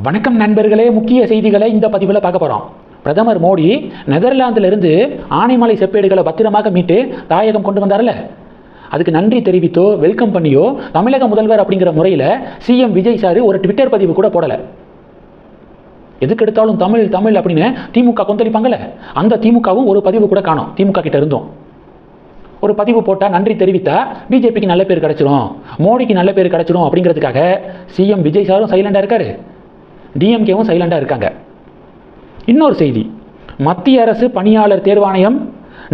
வணக்கம் நண்பர்களே, முக்கிய செய்திகளை இந்த பதிவில் பார்க்க போகிறோம். பிரதமர் மோடி நெதர்லாந்திலிருந்து ஆனைமலை செப்பேடுகளை பத்திரமாக மீட்டு தாயகம் கொண்டு வந்தார்ல, அதுக்கு நன்றி தெரிவித்தோ வெல்கம் பண்ணியோ தமிழக முதல்வர் அப்படிங்கிற முறையில் சிஎம் விஜய் சார் ஒரு ட்விட்டர் பதிவு கூட போடலை. எதுக்கு எடுத்தாலும் தமிழ் தமிழ் அப்படின்னு திமுக கொந்தளிப்பாங்கல்ல, அந்த திமுகவும் ஒரு பதிவு கூட காணோம். திமுக கிட்ட இருந்தோம் ஒரு பதிவு போட்டால் நன்றி தெரிவித்தா பிஜேபிக்கு நல்ல பேர் கிடச்சிடும், மோடிக்கு நல்ல பேர் கிடச்சிடும் அப்படிங்கிறதுக்காக சிஎம் விஜய் சாரும் சைலண்டாக இருக்காரு, டிஎம்கேவும் சைலண்டாக இருக்காங்க. இன்னொரு செய்தி, மத்திய அரசு பணியாளர் தேர்வாணையம்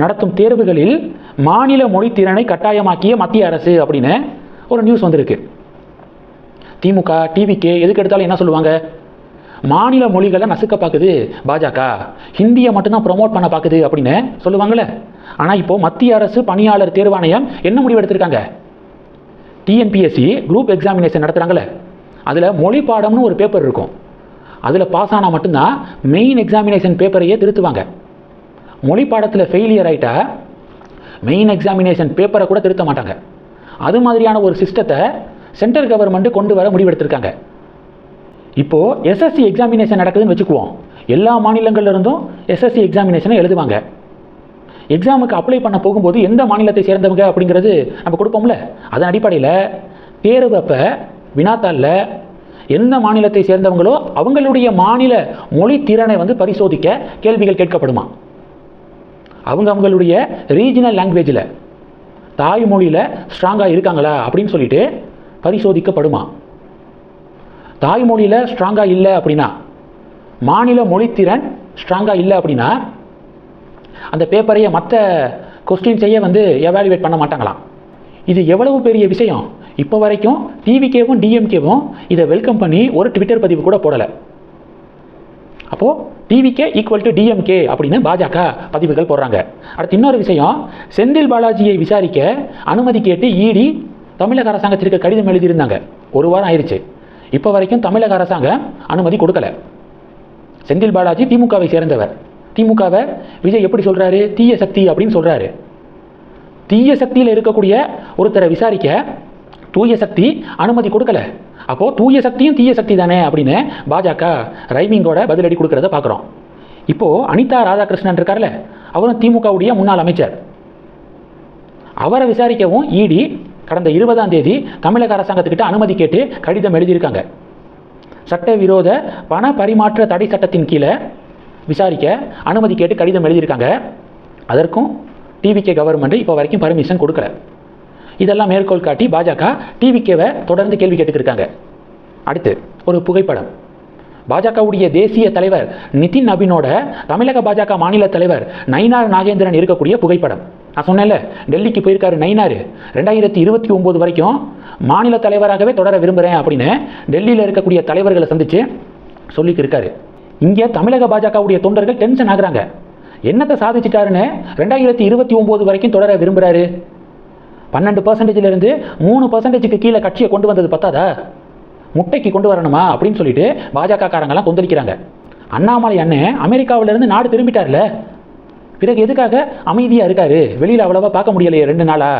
நடத்தும் தேர்வுகளில் மாநில மொழி திறனை கட்டாயமாக்கிய மத்திய அரசு அப்படின்னு ஒரு நியூஸ் வந்திருக்கு. திமுக டிவிகே எதுக்கு எடுத்தாலும் என்ன சொல்லுவாங்க, மாநில மொழிகளை நசுக்க பார்க்குது பாஜக, ஹிந்தியை மட்டும்தான் ப்ரொமோட் பண்ண பார்க்குது அப்படின்னு சொல்லுவாங்கள்ல. ஆனால் இப்போது மத்திய அரசு பணியாளர் தேர்வாணையம் என்ன முடிவு எடுத்திருக்காங்க, டிஎன்பிஎஸ்சி குரூப் எக்ஸாமினேஷன் நடத்துகிறாங்களே, அதில் மொழி பாடம்னு ஒரு பேப்பர் இருக்கும், அதில் பாஸ் ஆனால் மட்டும்தான் மெயின் எக்ஸாமினேஷன் பேப்பரையே திருத்துவாங்க. மொழி பாடத்தில் ஃபெயிலியர் ஆகிட்டா மெயின் எக்ஸாமினேஷன் பேப்பரை கூட திருத்த மாட்டாங்க. அது மாதிரியான ஒரு சிஸ்டத்தை சென்ட்ரல் கவர்மெண்ட் கொண்டு வர முடிவெடுத்திருக்காங்க. இப்போது எஸ்எஸ்சி எக்ஸாமினேஷன் நடக்குதுன்னு வச்சுக்குவோம், எல்லா மாநிலங்கள்லேருந்தும் எஸ்எஸ்சி எக்ஸாமினேஷனை எழுதுவாங்க. எக்ஸாமுக்கு அப்ளை பண்ண போகும்போது எந்த மாநிலத்தை சேர்ந்தவங்க அப்படிங்கிறது நம்ம கொடுப்போம்ல, அதன் அடிப்படையில் தேர்வு அப்போ வினாத்தாளில் எந்த மாநிலத்தை சேர்ந்தவங்களோ அவங்களுடைய மாநில மொழி திறனை பரிசோதிக்க கேள்விகள் கேட்கப்படுமா. அவங்களுடைய ரீஜனல் லாங்குவேஜில் தாய்மொழியில் ஸ்ட்ராங்காக இருக்காங்களா அப்படின்னு சொல்லிட்டு பரிசோதிக்கப்படுமா. தாய்மொழியில் ஸ்ட்ராங்காக இல்லை அப்படின்னா, மாநில மொழித்திறன் ஸ்ட்ராங்காக இல்லை அப்படின்னா அந்த பேப்பரையை மற்ற கொஸ்டின்ஸையே எவாலுவேட் பண்ண மாட்டாங்களாம். இது எவ்வளவு பெரிய விஷயம். இப்போ வரைக்கும் டிவிகேவும் டிஎம்கேவும் இதை வெல்கம் பண்ணி ஒரு ட்விட்டர் பதிவு கூட போடலை. அப்போது டிவிகே ஈக்குவல் டு டிஎம்கே அப்படின்னு பாஜக பதிவுகள் போடுறாங்க. அடுத்து இன்னொரு விஷயம், செந்தில் பாலாஜியை விசாரிக்க அனுமதி கேட்டு இடி தமிழக அரசாங்கத்திற்கு கடிதம் எழுதியிருந்தாங்க. ஒரு வாரம் ஆயிடுச்சு, இப்போ வரைக்கும் தமிழக அரசாங்கம் அனுமதி கொடுக்கல. செந்தில் பாலாஜி திமுகவை சேர்ந்தவர். திமுகவை விஜய் எப்படி சொல்கிறாரு, தீய சக்தி அப்படின்னு சொல்கிறாரு. தீய சக்தியில் இருக்கக்கூடிய ஒருத்தரை விசாரிக்க தூய சக்தி அனுமதி கொடுக்கல. அப்போது தூய சக்தியும் தீய சக்தி தானே அப்படின்னு பாஜக ரைமிங்கோட பதிலடி கொடுக்கறத பார்க்குறோம். இப்போது அனிதா ராதாகிருஷ்ணன் இருக்கார்ல, அவரும் திமுகவுடைய முன்னாள் அமைச்சர். அவரை விசாரிக்கவும் இடி கடந்த 20ஆம் தேதி தமிழக அரசாங்கத்துக்கிட்ட அனுமதி கேட்டு கடிதம் எழுதியிருக்காங்க. சட்டவிரோத பண பரிமாற்ற தடை சட்டத்தின் கீழே விசாரிக்க அனுமதி கேட்டு கடிதம் எழுதியிருக்காங்க. அதற்கும் டிவிகே கவர்மெண்ட் இப்போ வரைக்கும் பர்மிஷன் கொடுக்கல. இதெல்லாம் மேற்கோள் காட்டி பாஜக டிவிகேவை தொடர்ந்து கேள்வி கேட்டுக்கிருக்காங்க. அடுத்து ஒரு புகைப்படம், பாஜகவுடைய தேசிய தலைவர் நிதின் நபீனோட தமிழக பாஜக மாநில தலைவர் நயினார் நாகேந்திரன் இருக்கக்கூடிய புகைப்படம். நான் சொன்னேன்ல, டெல்லிக்கு போயிருக்காரு நயினார். 2029 வரைக்கும் மாநில தலைவராகவே தொடர விரும்புகிறேன் அப்படின்னு டெல்லியில் இருக்கக்கூடிய தலைவர்களை சந்தித்து சொல்லிக்கிருக்காரு. இங்கே தமிழக பாஜகவுடைய தொண்டர்கள் டென்ஷன் ஆகுறாங்க. என்னத்தை சாதிச்சிட்டாருன்னு 2029 வரைக்கும் தொடர விரும்புகிறாரு. 12%லேருந்து 3%க்கு கீழே கட்சியை கொண்டு வந்தது பத்தாதா, முட்டைக்கு கொண்டு வரணுமா அப்படின்னு சொல்லிட்டு பாஜக காரங்கெல்லாம் கொந்தளிக்கிறாங்க. அண்ணாமலை அண்ணன் அமெரிக்காவிலேருந்து நாடு திரும்பிட்டார்ல, பிறகு எதுக்காக அமைதியாக இருக்காரு, வெளியில் அவ்வளோவா பார்க்க முடியலையே 2 நாளா.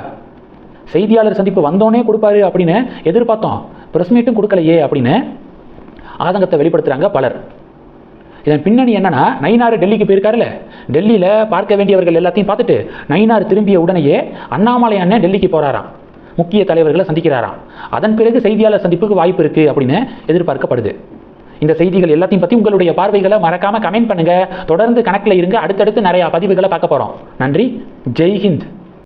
செய்தியாளர் சந்திப்பு வந்தோடனே கொடுப்பாரு அப்படின்னு எதிர்பார்த்தோம், ப்ரெஸ் மீட்டும் கொடுக்கலையே அப்படின்னு ஆதங்கத்தை வெளிப்படுத்துகிறாங்க பலர். இதன் பின்னணி என்னன்னா, நயினார் டெல்லிக்கு போயிருக்காருல்ல, டெல்லியில் பார்க்க வேண்டியவர்கள் எல்லாத்தையும் பார்த்துட்டு நயினார் திரும்பிய உடனேயே அண்ணாமலை அண்ணன் டெல்லிக்கு போகிறாராம், முக்கிய தலைவர்களை சந்திக்கிறாராம். அதன் பிறகு செய்தியாளர் சந்திப்புக்கு வாய்ப்பு இருக்குது அப்படின்னு எதிர்பார்க்கப்படுது. இந்த செய்திகள் எல்லாத்தையும் பற்றி உங்களுடைய பார்வைகளை மறக்காமல் கமெண்ட் பண்ணுங்கள். தொடர்ந்து கணக்கில் இருங்க, அடுத்தடுத்து நிறையா பதிவுகளை பார்க்க போகிறோம். நன்றி, ஜெய் ஹிந்த்.